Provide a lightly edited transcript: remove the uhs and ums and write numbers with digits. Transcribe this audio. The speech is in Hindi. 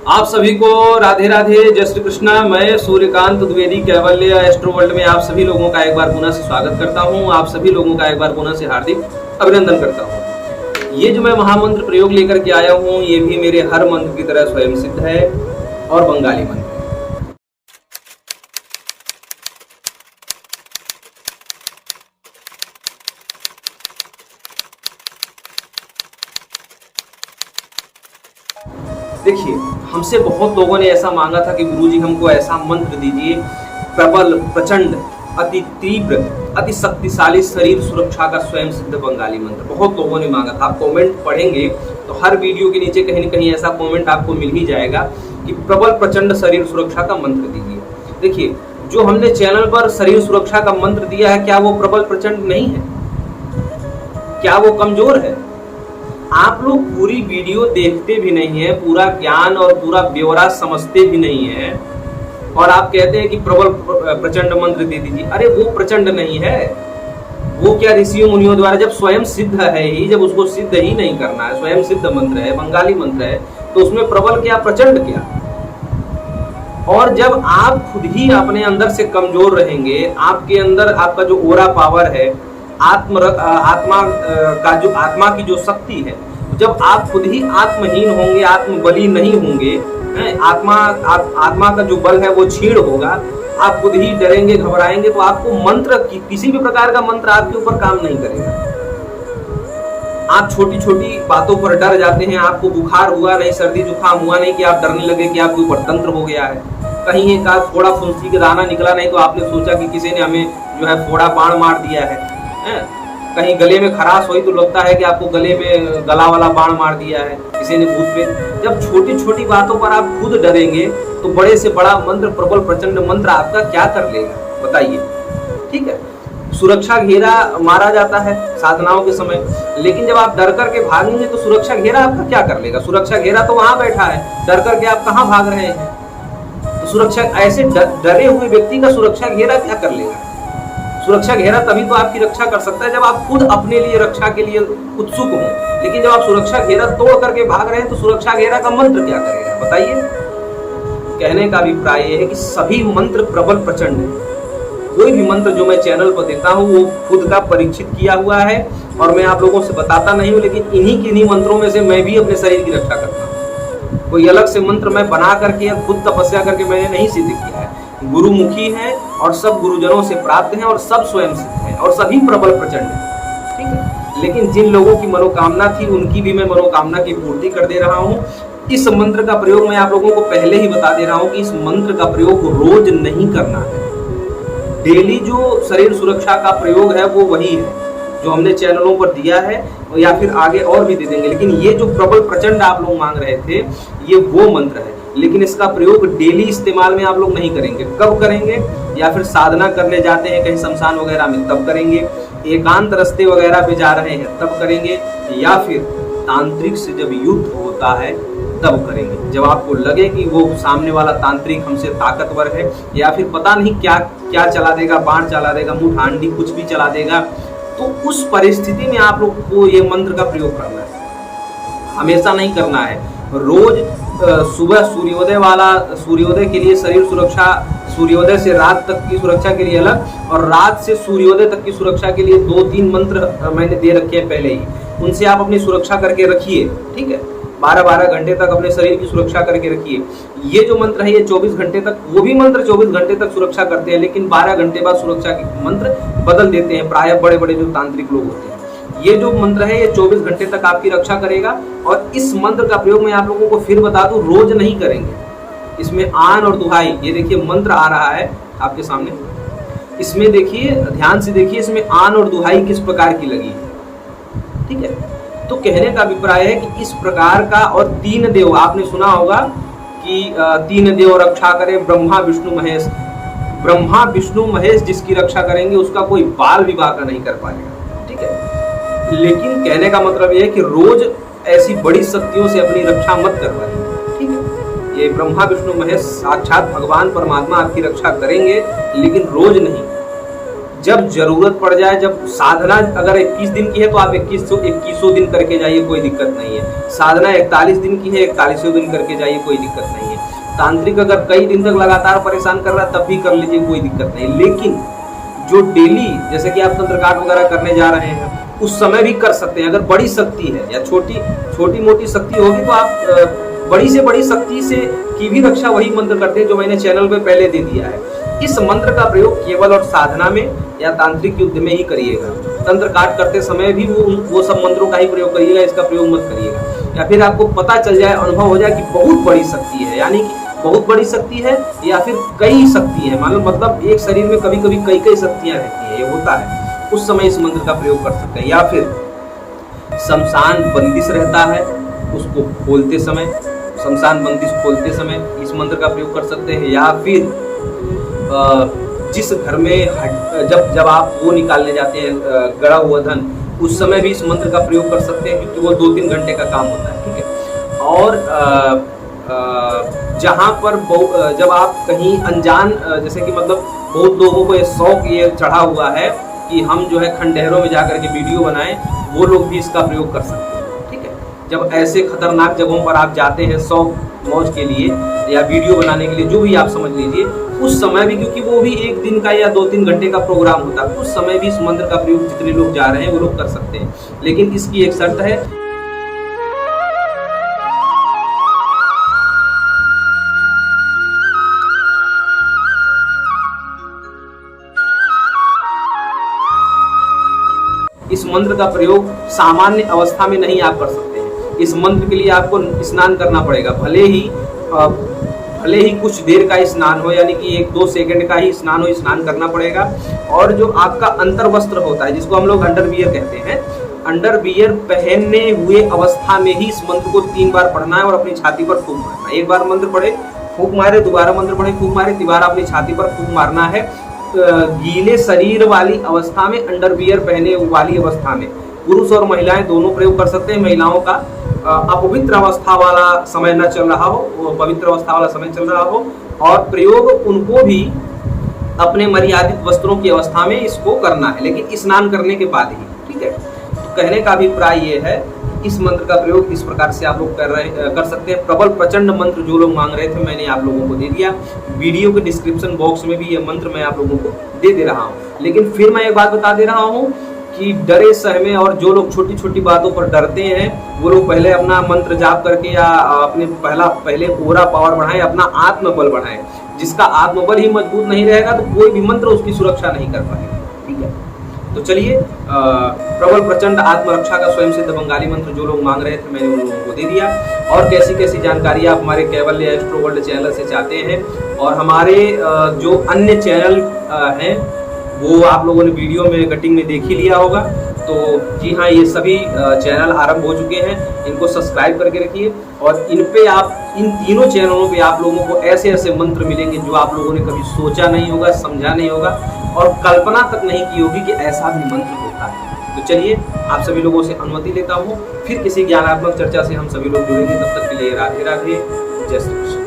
आप सभी को राधे राधे, जय श्री कृष्णा। मैं सूर्यकांत द्विवेदी कैवल्य एस्ट्रो वर्ल्ड में आप सभी लोगों का एक बार पुनः से स्वागत करता हूं। आप सभी लोगों का एक बार पुनः से हार्दिक अभिनंदन करता हूं। ये जो मैं महामंत्र प्रयोग लेकर के आया हूं, ये भी मेरे हर मंत्र की तरह स्वयं सिद्ध है और बंगाली मंत्र। देखिए, हमसे बहुत लोगों ने ऐसा मांगा था कि गुरुजी हमको ऐसा मंत्र दीजिए, प्रबल, प्रचंड, अति तीव्र, अति शक्तिशाली शरीर सुरक्षा का स्वयं सिद्ध बंगाली मंत्र। बहुत लोगों ने मांगा था। आप कमेंट पढ़ेंगे तो हर वीडियो के नीचे कहीं न कहीं ऐसा कमेंट आपको मिल ही जाएगा कि प्रबल प्रचंड शरीर सुरक्षा का मंत्र दीजिए। देखिए, जो हमने चैनल पर शरीर सुरक्षा का मंत्र दिया है, क्या वो प्रबल प्रचंड नहीं है? क्या वो कमजोर है? आप लोग पूरी वीडियो देखते भी नहीं है, पूरा ज्ञान और पूरा ब्यौरा समझते भी नहीं है, और आप कहते हैं कि प्रबल प्रचंड मंत्र दे दीजिए। अरे वो प्रचंड नहीं है, वो क्या ऋषियों मुनियों द्वारा जब स्वयं सिद्ध है ही, जब उसको सिद्ध ही नहीं करना है, स्वयं सिद्ध मंत्र है, बंगाली मंत्र है, तो उसमें प्रबल क्या प्रचंड क्या? और जब आप खुद ही अपने अंदर से कमजोर रहेंगे, आपके अंदर आपका जो ओरा पावर है, आत्मा की जो शक्ति है, जब आप खुद ही आत्महीन होंगे, आत्मबली नहीं होंगे, आत्मा का जो बल है वो क्षीण होगा, आप खुद ही डरेंगे, घबराएंगे, तो आपको मंत्र किसी भी प्रकार का मंत्र आपके ऊपर काम नहीं करेगा। आप छोटी छोटी बातों पर डर जाते हैं। आपको बुखार हुआ नहीं, सर्दी जुकाम हुआ नहीं कि आप डरने लगे कि आपके ऊपर तंत्र हो गया है। कहीं एक आध फोड़ा फुंसी का दाना निकला नहीं तो आपने सोचा कि किसी ने हमें जो है फोड़ा बाण मार दिया है। कहीं गले में खराश हुई तो लगता है कि आपको गले में गला वाला बाण मार दिया है किसी ने भूत पे। जब छोटी छोटी बातों पर आप खुद डरेंगे तो बड़े से बड़ा मंत्र, प्रबल प्रचंड मंत्र आपका क्या कर लेगा, बताइए। ठीक है, सुरक्षा घेरा मारा जाता है साधनाओं के समय, लेकिन जब आप डर करके भागेंगे तो सुरक्षा घेरा आपका क्या कर लेगा? सुरक्षा घेरा तो वहां बैठा है, डर करके आप कहाँ भाग रहे हैं? तो सुरक्षा, ऐसे डरे हुए व्यक्ति का सुरक्षा घेरा क्या कर लेगा? सुरक्षा घेरा तभी तो आपकी रक्षा कर सकता है जब आप खुद अपने लिए रक्षा के लिए उत्सुक हो। लेकिन जब आप सुरक्षा घेरा तोड़ करके भाग रहे हैं तो सुरक्षा घेरा का मंत्र क्या करेगा, बताइए। कहने का अभिप्राय यह है कि सभी मंत्र प्रबल प्रचंड है। कोई भी मंत्र जो मैं चैनल पर देता हूँ वो खुद का परीक्षित किया हुआ है और मैं आप लोगों से बताता नहीं हूँ, लेकिन इन्हीं मंत्रों में से मैं भी अपने शरीर की रक्षा करता हूँ। कोई अलग से मंत्र मैं बना करके या खुद तपस्या करके मैंने नहीं सिद्ध किया है। गुरुमुखी है और सब गुरुजनों से प्राप्त हैं और सब स्वयं सिद्ध हैं और सभी प्रबल प्रचंड हैं। ठीक है, लेकिन जिन लोगों की मनोकामना थी उनकी भी मैं मनोकामना की पूर्ति कर दे रहा हूँ। इस मंत्र का प्रयोग मैं आप लोगों को पहले ही बता दे रहा हूँ कि इस मंत्र का प्रयोग रोज नहीं करना है। डेली जो शरीर सुरक्षा का प्रयोग है वो वही है जो हमने चैनलों पर दिया है, या फिर आगे और भी दे देंगे। लेकिन ये जो प्रबल प्रचंड आप लोग मांग रहे थे, ये वो मंत्र है, लेकिन इसका प्रयोग डेली इस्तेमाल में आप लोग नहीं करेंगे। कब करेंगे? या फिर साधना करने जाते हैं कहीं शमशान वगैरह में तब करेंगे, एकांत रास्ते वगैरह पे जा रहे हैं तब करेंगे, या फिर तांत्रिक से जब युद्ध होता है तब करेंगे। जब आपको लगे कि वो सामने वाला तांत्रिक हमसे ताकतवर है, या फिर पता नहीं क्या क्या चला देगा, बाण चला देगा, मुंह हांडी कुछ भी चला देगा, तो उस परिस्थिति में आप लोग को ये मंत्र का प्रयोग करना है। हमेशा नहीं करना है। रोज सुबह सूर्योदय के लिए शरीर सुरक्षा, सूर्योदय से रात तक की सुरक्षा के लिए अलग, और रात से सूर्योदय तक की सुरक्षा के लिए 2-3 मंत्र मैंने दे रखे हैं पहले ही। उनसे आप अपनी सुरक्षा करके रखिए। ठीक है, 12-12 घंटे तक अपने शरीर की सुरक्षा करके रखिए। ये जो मंत्र है ये 24 घंटे तक, वो भी मंत्र 24 घंटे तक सुरक्षा करते हैं, लेकिन 12 घंटे बाद सुरक्षा के मंत्र बदल देते हैं प्रायः बड़े बड़े जो तांत्रिक लोग होते हैं। ये जो मंत्र है ये 24 घंटे तक आपकी रक्षा करेगा। और इस मंत्र का प्रयोग मैं आप लोगों को फिर बता दूं, रोज नहीं करेंगे। इसमें आन और दुहाई, ये देखिए मंत्र आ रहा है आपके सामने, इसमें देखिए, ध्यान से देखिए, इसमें आन और दुहाई किस प्रकार की लगी है। ठीक है, तो कहने का अभिप्राय है कि इस प्रकार का, और 3 देव आपने सुना होगा कि 3 देव रक्षा करें, ब्रह्मा विष्णु महेश। ब्रह्मा विष्णु महेश जिसकी रक्षा करेंगे उसका कोई बाल विवाह का नहीं कर पाएगा। ठीक है, लेकिन कहने का मतलब यह है कि रोज ऐसी बड़ी शक्तियों से अपनी रक्षा मत करवाइए। ठीक है, ये ब्रह्मा विष्णु महेश साक्षात भगवान परमात्मा आपकी रक्षा करेंगे, लेकिन रोज नहीं। जब जरूरत पड़ जाए, जब साधना अगर 21 दिन की है तो आप 21 दिन करके जाइए, कोई दिक्कत नहीं है। साधना 41 दिन की है, 41 दिन करके जाइए, कोई दिक्कत नहीं है। तांत्रिक अगर कई दिन तक लगातार परेशान कर रहा है तब भी कर लीजिए, कोई दिक्कत नहीं। लेकिन जो डेली जैसे कि आप तंत्र काट वगैरह करने जा रहे हैं उस समय भी कर सकते हैं। अगर बड़ी शक्ति है या छोटी मोटी शक्ति होगी तो आप बड़ी से बड़ी शक्ति से की भी रक्षा वही मंत्र करते हैं जो मैंने चैनल पे पहले दे दिया है। इस मंत्र का प्रयोग केवल और साधना में या तांत्रिक युद्ध में ही करिएगा। तंत्र काट करते समय भी वो सब मंत्रों का ही प्रयोग करिएगा, इसका प्रयोग मत करिएगा। या फिर आपको पता चल जाए, अनुभव हो जाए कि बहुत बड़ी शक्ति है, यानी कि बहुत बड़ी शक्ति है या फिर कई शक्ति है, मालूम मतलब एक शरीर में कभी कभी कई शक्तियां रहती है, ये होता है, उस समय इस मंत्र का प्रयोग कर सकते हैं। या फिर शमशान बंदिश रहता है, उसको खोलते समय, शमशान बंदिश खोलते समय इस मंत्र का प्रयोग कर सकते हैं। या फिर जिस घर में जब आप वो निकालने जाते हैं गड़ा हुआ धन, उस समय भी इस मंत्र का प्रयोग कर सकते हैं, क्योंकि वो 2-3 घंटे का काम होता है, ठीक है। और जहाँ पर जब आप कहीं अनजान, जैसे कि मतलब बहुत लोगों को ये शौक ये चढ़ा हुआ है कि हम जो है खंडहरों में जाकर के वीडियो बनाएं, वो लोग भी इसका प्रयोग कर सकते हैं, ठीक है। जब ऐसे खतरनाक जगहों पर आप जाते हैं शौक मौज के लिए या वीडियो बनाने के लिए, जो भी आप समझ लीजिए, उस समय भी, क्योंकि वो भी 1 दिन का या 2-3 घंटे का प्रोग्राम होता है, उस समय भी इस मंत्र का प्रयोग जितने लोग जा रहे हैं वो लोग कर सकते हैं। लेकिन इसकी एक शर्त है, इस मंत्र का प्रयोग सामान्य अवस्था में नहीं आप कर सकते हैं। इस मंत्र के लिए आपको स्नान करना पड़ेगा, भले ही कुछ देर का स्नान हो, यानी कि 1-2 सेकंड का ही स्नान हो, स्नान करना पड़ेगा। और जो आपका अंतर वस्त्र होता है, जिसको हम लोग अंडरवियर कहते हैं, अंडरवियर पहनने हुए अवस्था में ही इस मंत्र को 3 बार पढ़ना है और अपनी छाती पर फूंक मारना है। 1 बार मंत्र पढ़े, फूंक मारे, दोबारा मंत्र पढ़े, फूंक मारे, दोबारा अपनी छाती पर फूंक मारना है। गीले शरीर वाली अवस्था में, अंडरवियर पहने वाली अवस्था में। पुरुष और महिलाएं दोनों प्रयोग कर सकते हैं। महिलाओं का अपवित्र अवस्था वाला समय न चल रहा हो, पवित्र अवस्था वाला समय चल रहा हो, और प्रयोग उनको भी अपने मर्यादित वस्त्रों की अवस्था में इसको करना है, लेकिन स्नान करने के बाद ही, ठीक है। तो कहने का अभिप्राय ये है, इस मंत्र का प्रयोग इस प्रकार से आप लोग कर सकते हैं। प्रबल प्रचंड मंत्र जो लोग मांग रहे थे, मैंने आप लोगों को दे दिया। वीडियो के डिस्क्रिप्शन बॉक्स में भी ये मंत्र मैं आप लोगों को दे रहा हूँ। लेकिन फिर मैं एक बात बता दे रहा हूँ कि डरे सहमे और जो लोग छोटी छोटी बातों पर डरते हैं, वो लोग पहले अपना मंत्र जाप करके या अपने पहले ओरा पावर बढ़ाएं, अपना आत्मबल बढ़ाएं। जिसका आत्मबल ही मजबूत नहीं रहेगा तो कोई भी मंत्र उसकी सुरक्षा नहीं कर पाएगा, ठीक है। तो चलिए, प्रबल प्रचंड आत्मरक्षा का स्वयं सिद्ध बंगाली मंत्र जो लोग मांग रहे थे, मैंने उन लोगों को दे दिया। और कैसी कैसी जानकारी आप हमारे कैवल्य एस्ट्रो वर्ल्ड चैनल से चाहते हैं, और हमारे जो अन्य चैनल हैं वो आप लोगों ने वीडियो में कटिंग में देख ही लिया होगा। तो जी हाँ, ये सभी चैनल आरंभ हो चुके हैं, इनको सब्सक्राइब करके रखिए। और इन तीनों चैनलों पे आप लोगों को ऐसे ऐसे मंत्र मिलेंगे जो आप लोगों ने कभी सोचा नहीं होगा, समझा नहीं होगा, और कल्पना तक नहीं की होगी कि ऐसा भी मंत्र होता है। तो चलिए, आप सभी लोगों से अनुमति लेता हूँ, फिर किसी ज्ञानात्मक चर्चा से हम सभी लोग जुड़ेंगे। तब तक के लिए राधे राधे, जय श्री कृष्ण।